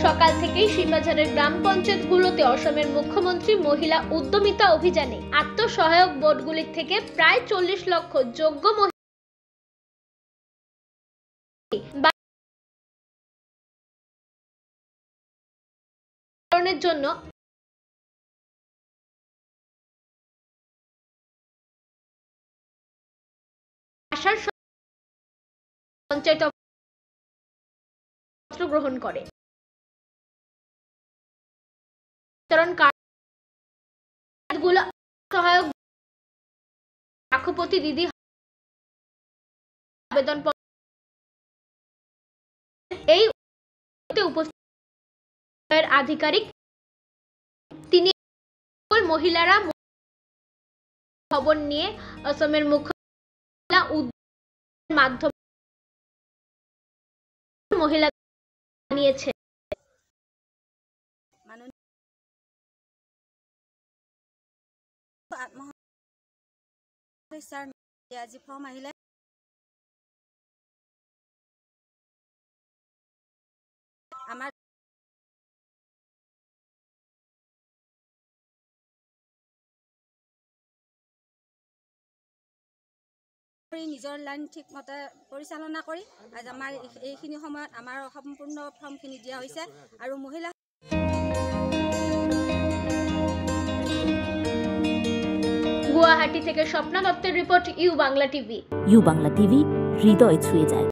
সকাল থেকেই শিববাজারের গ্রাম পঞ্চায়েতগুলোতে অসমের মুখ্যমন্ত্রী মহিলা উদ্যমিতা অভিযানে আত্মসহায়ক বোর্ডগুলির থেকে প্রায় 40 লক্ষ যোগ্য মহিলার জন্য আশার পঞ্চায়েত গ্রহণ করে কার্ডগুলো সহায়ক লাখপতি দিদি আবেদন এই উপস্থিত আধিকারিক তিনি মহিলারা খবর নিয়ে অসমের মুখ্যমন্ত্রীর মাধ্যমে মহিলা জানিয়েছে আজি ফর্ম আহিলে আমার নিজৰ লাইন ঠিকমতে পৰিচালনা কৰি আজ আমাৰ এইখিনি সময়ত আমাৰ সম্পূৰ্ণ ফৰ্মখিনি দিয়া হৈছে আৰু মহিলা গুয়াহাটি থেকে স্বপ্না দত্তের report U Bangla TV. U Bangla TV হৃদয় ছুঁয়ে যায়।